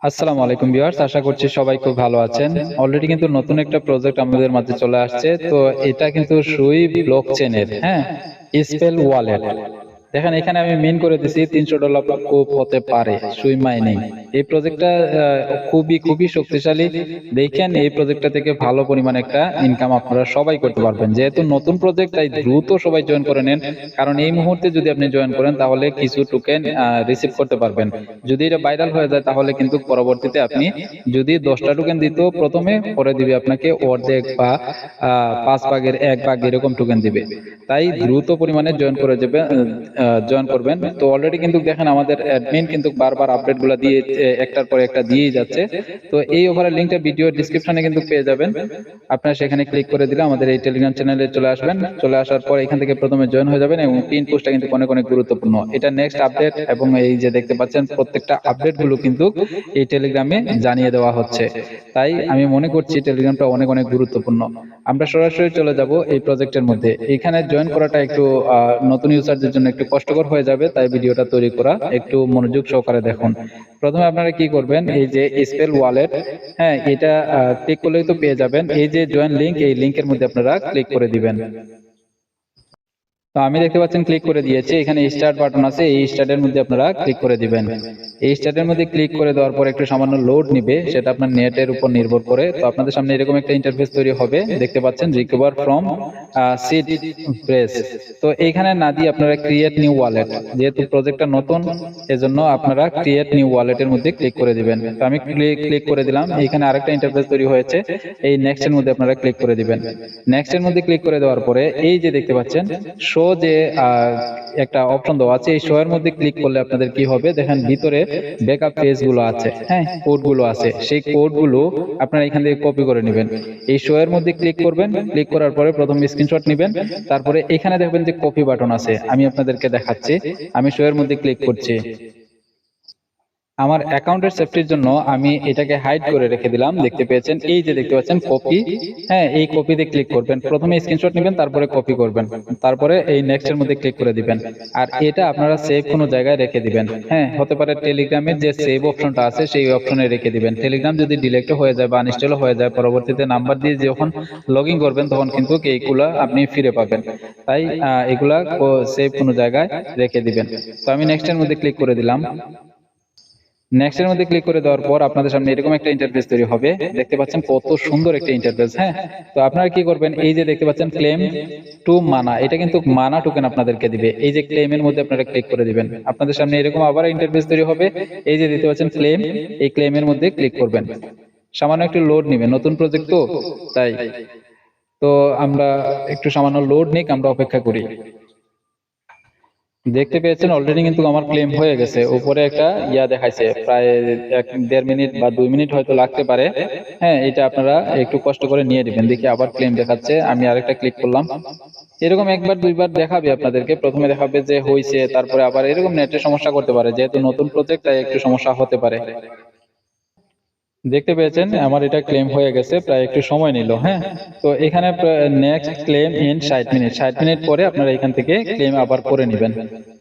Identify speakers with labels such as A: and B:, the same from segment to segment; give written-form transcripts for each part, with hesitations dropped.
A: আসসালামু আলাইকুম ভিউয়ার্স, আশা করছি সবাই খুব ভালো আছেন। অলরেডি কিন্তু নতুন একটা প্রজেক্ট আমাদের মাঝে চলে আসছে। তো এটা কিন্তু সুই ব্লকচেনের, হ্যাঁ, স্পেল ওয়ালেট। দেখেন এখানে আমি মেন করে দিছি $300 কোপ হতে পারে সুই মাইনিং। এই প্রজেক্টটা খুবই খুবই শক্তিশালী। দেখেন এই প্রজেক্টটা থেকে ভালো পরিমাণ একটা ইনকাম আপনারা সবাই করতে পারবেন। যেহেতু নতুন প্রজেক্ট তাই দ্রুত সবাই জয়েন করে নেন, কারণ এই মুহূর্তে যদি আপনি জয়েন করেন তাহলে কিছু টোকেন রিসিভ করতে পারবেন। যদি এটা ভাইরাল হয়ে যায় তাহলে কিন্তু পরবর্তীতে আপনি যদি 10টা টোকেন দিত প্রথমে, পরে দিবে আপনাকে অর্ধেক বা 5 ভাগের 1 ভাগ এরকম টোকেন দিবে। তাই দ্রুত পরিমাণে জয়েন করবেন। তো অলরেডি কিন্তু দেখেন আমাদের অ্যাডমিন কিন্তু বারবার আপডেট গুলা দিয়ে একটার পর একটা দিয়েই যাচ্ছে। তো এই ওভারের লিঙ্কটা ভিডিও ডিসক্রিপশনে কিন্তু পেয়ে যাবেন। আপনারা সেখানে ক্লিক করে দিলে আমাদের এই টেলিগ্রাম চ্যানেলে চলে আসবেন। চলে আসার পর এখান থেকে প্রথমে জয়েন হয়ে যাবেন এবং পিন পোস্টটা কিন্তু অনেক অনেক গুরুত্বপূর্ণ। এটা নেক্সট আপডেট এবং এই যে দেখতে পাচ্ছেন প্রত্যেকটা আপডেট গুলো কিন্তু এই টেলিগ্রামে জানিয়ে দেওয়া হচ্ছে। তাই আমি মনে করছি টেলিগ্রামটা অনেক অনেক গুরুত্বপূর্ণ। আমরা সরাসরি চলে যাব এই প্রজেক্টের মধ্যে। এখানে জয়েন করাটা একটু নতুন ইউজারদের জন্য একটু কষ্টকর হয়ে যাবে, তাই ভিডিওটা তৈরি করা। একটু মনোযোগ সহকারে দেখুন। প্রথমে আপনারা কি করবেন, এই যে স্পেল ওয়ালেট, হ্যাঁ, এটা ক্লিক করলেই তো পেয়ে যাবেন। এই যে জয়েন লিংক, এই লিংকের মধ্যে আপনারা ক্লিক করে দিবেন। তো আমি দেখতে পাচ্ছেন ক্লিক করে দিয়েছি। এখানে স্টার্ট বাটন আছে, এই স্টার্টের মধ্যে আপনারা ক্লিক করে দিবেন। এই স্টার্টের মধ্যে ক্লিক করে দেওয়ার পর একটু সামান্য লোড নিবে, সেটা আপনার নেটের উপর নির্ভর করে। তো আপনাদের সামনে এরকম একটা ইন্টারফেস তৈরি হবে, দেখতে পাচ্ছেন রিকভার ফ্রম সিড প্রেস। তো এইখানে না দিয়ে আপনারা ক্রিয়েট নিউ ওয়ালেট, যেহেতু প্রজেক্টটা নতুন এজন্য আপনারা ক্রিয়েট নিউ ওয়ালেটের মধ্যে ক্লিক করে দিবেন। তো আমি ক্লিক করে দিলাম। এখানে আরেকটা ইন্টারফেস তৈরি হয়েছে, এই নেক্সট এর মধ্যে আপনারা ক্লিক করে দিবেন। নেক্সট এর মধ্যে ক্লিক করে দেওয়ার পরে এই যে দেখতে পাচ্ছেন শো যে একটা অপশন দেওয়া আছে, এই শো এর মধ্যে ক্লিক করলে আপনাদের কি হবে দেখেন, ভিতরে ব্যাকআপ পেজ গুলো আছে, হ্যাঁ, কোড গুলো আছে। সেই কোড গুলো আপনারা এখান থেকে কপি করে নেবেন। এই শো এর মধ্যে ক্লিক করবেন, ক্লিক করার পরে প্রথম স্ক্রিনশট নেবেন। তারপরে এখানে দেখবেন যে কপি বাটন আছে, আমি আপনাদেরকে দেখাচ্ছি। আমি শো এর মধ্যে ক্লিক করছি। আমার অ্যাকাউন্টের সেফটির জন্য আমি এটাকে হাইড করে রেখে দিলাম। দেখতে পেয়েছেন, এই যে দেখতে পাচ্ছেন কপি, হ্যাঁ, এই কপিতে ক্লিক করবেন। প্রথমে স্ক্রিনশট নেবেন, তারপরে কপি করবেন, তারপরে এই নেক্সট এর মধ্যে ক্লিক করে দিবেন। আর এটা আপনারা সেভ কোনো জায়গায় রেখে দিবেন, হ্যাঁ, হতে পারে টেলিগ্রামের যে সেভ অপশনটা আছে সেই অপশনে রেখে দিবেন। টেলিগ্রাম যদি ডিলেক্ট হয়ে যায় বা আনইনস্টল হয়ে যায়, পরবর্তীতে নাম্বার দিয়ে যখন লগ ইন করবেন তখন কিন্তু এইগুলা আপনি ফিরে পাবেন। তাই এগুলা সেভ কোনো জায়গায় রেখে দিবেন। তো আমি নেক্সট এর মধ্যে ক্লিক করে দিলাম। নেক্সট এর মধ্যে ক্লিক করে দেওয়ার পর আপনাদের সামনে এরকম একটা ইন্টারফেস তৈরি হবে, দেখতে পাচ্ছেন কত সুন্দর একটা ইন্টারফেস। হ্যাঁ, তো আপনারা কি করবেন, এই যে দেখতে পাচ্ছেন ক্লেম টু মানা, এটা কিন্তু মানা টোকেন আপনাদেরকে দিবে। এই যে ক্লেমের মধ্যে আপনারা ক্লিক করে দিবেন, আপনাদের সামনে এরকম আবার ইন্টারফেস তৈরি হবে। এই যে দেখতে পাচ্ছেন ক্লেম, এই ক্লেমের মধ্যে ক্লিক করবেন। সামান্য একটু লোড নিবে, নতুন প্রজেক্ট তো তাই। তো আমরা একটু সামান্য লোড নিক, আমরা অপেক্ষা করি। দেখতে পেয়েছেন অলরেডি কিন্তু আমার ক্লেম হয়ে গেছে। উপরে একটা ইয়া দেখাইছে, প্রায় 1-1.5 মিনিট বা 2 মিনিট হয়তো লাগতে পারে। হ্যাঁ, এটা আপনারা একটু কষ্ট করে নিয়ে দিবেন। দেখি আবার ক্লেম দেখাচ্ছে, আমি আরেকটা ক্লিক করলাম। এরকম একবার দুইবার দেখাবে আপনাদেরকে। প্রথমে দেখাবে যে হয়েছে, তারপরে আবার এরকম নেটের সমস্যা করতে পারে, যেহেতু নতুন প্রজেক্ট তাই একটু সমস্যা হতে পারে। দেখতে পেয়েছেন আমার এটা ক্লেম হয়ে গেছে, প্রায় একটু সময় নিল। হ্যাঁ, তো এখানে next claim in 60 minute, 60 minute পরে আপনারা এখান থেকে ক্লেম আবার করে নেবেন।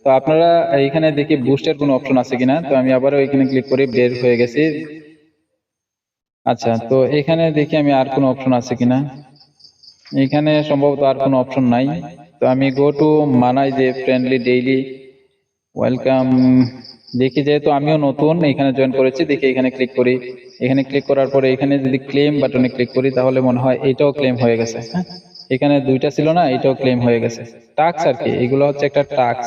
A: তো আপনারা এখানে দেখি বুস্টের কোনো অপশন আছে কিনা। তো আমি আবারও এখানে ক্লিক করে বের হয়ে গেছি। আচ্ছা, তো এখানে দেখি আমি আর কোনো অপশন আছে কিনা। এখানে সম্ভবত আর কোনো অপশন নাই। তো আমি গো টু মানাই যে ফ্রেন্ডলি ডেইলি ওয়েলকাম, দেখি যেহেতু আমিও নতুন এখানে জয়েন করেছি, দেখি এখানে ক্লিক করি। এখানে ক্লিক করার পরে এখানে যদি ক্লেম বাটনে ক্লিক করি তাহলে মনে হয় এটাও ক্লেম হয়ে গেছে। হ্যাঁ, এখানে দুইটা ছিল না, এটাও ক্লেম হয়ে গেছে। টাস্ক আর কি, এগুলো হচ্ছে একটা টাস্ক।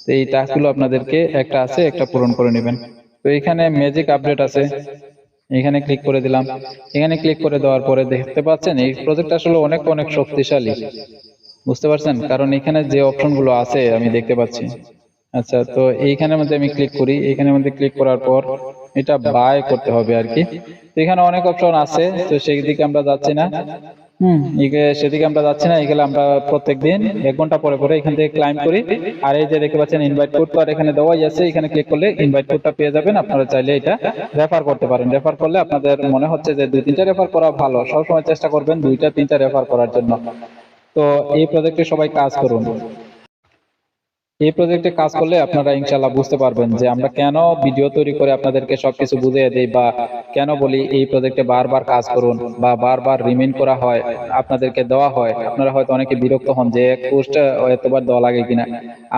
A: তো এই টাস্ক গুলো আপনাদেরকে একটা আছে, একটা পূরণ করে নেবেন। তো এখানে ম্যাজিক আপডেট আছে, এখানে ক্লিক করে দিলাম। এখানে ক্লিক করে দেওয়ার পরে দেখতে পাচ্ছেন এই প্রজেক্ট আসলে অনেক অনেক শক্তিশালী, বুঝতে পারছেন, কারণ এখানে যে অপশন গুলো আছে আমি দেখতে পাচ্ছি। আচ্ছা, তো এইখানের মধ্যে আমি ক্লিক করি। এখানের মধ্যে ক্লিক করার পর এটা বাই করতে হবে আর কি। তো এখানে অনেক অপশন আছে, তো সেই দিকে আমরা যাচ্ছি না। সেদিকে আমরা যাচ্ছি না। এগুলো আমরা প্রত্যেকদিন 1 ঘন্টা পরে পরে এখান থেকে ক্লাইম করি। আর এই যে দেখতে পাচ্ছেন ইনভাইট কোড তো আর এখানে দেওয়াই আছে, এখানে ক্লিক করলে ইনভাইট কোডটা পেয়ে যাবেন। আপনারা চাইলে এটা রেফার করতে পারেন। রেফার করলে আপনাদের মনে হচ্ছে যে 2-3টা রেফার করা ভালো, সবসময় চেষ্টা করবেন 2-3টা রেফার করার জন্য। তো এই প্রজেক্টে সবাই কাজ করুন। এই প্রজেক্টে কাজ করলে আপনারা ইনশাআল্লাহ বুঝতে পারবেন যে আমরা কেন ভিডিও তৈরি করে আপনাদেরকে সবকিছু বুঝিয়ে দেই, বা কেন বলি এই প্রজেক্টে বারবার কাজ করুন বা বারবার রিমাইন্ড করা হয়, আপনাদেরকে দেওয়া হয়। আপনারা হয়তো অনেকে বিরক্ত হন যে এক পোস্ট এতবার দেওয়া লাগে কিনা।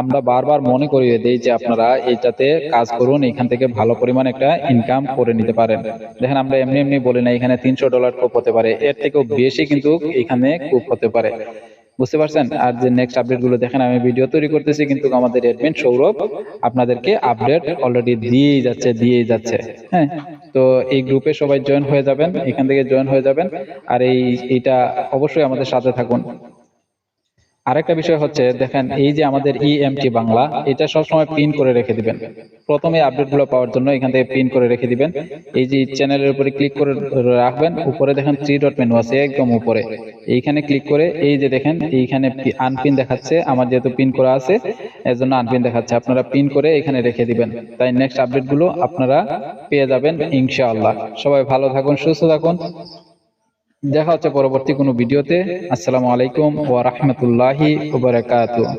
A: আমরা বারবার মনে করিয়ে দেই যে আপনারা এইটাতে কাজ করুন, এখান থেকে ভালো পরিমাণ একটা ইনকাম করে নিতে পারেন। দেখেন আমরা এমনি এমনি বলি না এখানে $300 খুব হতে পারে, এর থেকেও বেশি কিন্তু এখানে খুব হতে পারে। বুঝতে পারছেন? আর যে নেক্সট আপডেট গুলো দেখেন, আমি ভিডিও তৈরি করতেছি কিন্তু আমাদের অ্যাডমিন সৌরভ আপনাদেরকে আপডেট অলরেডি দিয়েই যাচ্ছে। হ্যাঁ, তো এই গ্রুপে সবাই জয়েন হয়ে যাবেন, এখান থেকে জয়েন হয়ে যাবেন। আর এইটা অবশ্যই আমাদের সাথে থাকুন। আরেকটা বিষয় হচ্ছে দেখেন, এই যে আমাদের ইএমটি বাংলা, এটা সবসময় পিন করে রেখে দিবেন। প্রথমে আপডেট গুলো পাওয়ার জন্য এখান থেকে পিন করে রেখে দিবেন। এই যে চ্যানেলের উপরে ক্লিক করে রাখবেন, উপরে দেখেন 3 ডট মেনু আছে একদম উপরে, এইখানে ক্লিক করে এই যে দেখেন এইখানে আনপিন দেখাচ্ছে, আমার যেহেতু পিন করা আছে এর জন্য আনপিন দেখাচ্ছে। আপনারা পিন করে এখানে রেখে দিবেন, তাই নেক্সট আপডেট গুলো আপনারা পেয়ে যাবেন ইনশাআল্লাহ। সবাই ভালো থাকুন, সুস্থ থাকুন, দেখা হচ্ছে পরবর্তী কোনো ভিডিওতে। আসসালামু আলাইকুম ওয়া রাহমাতুল্লাহি ওয়া বারাকাতুহু।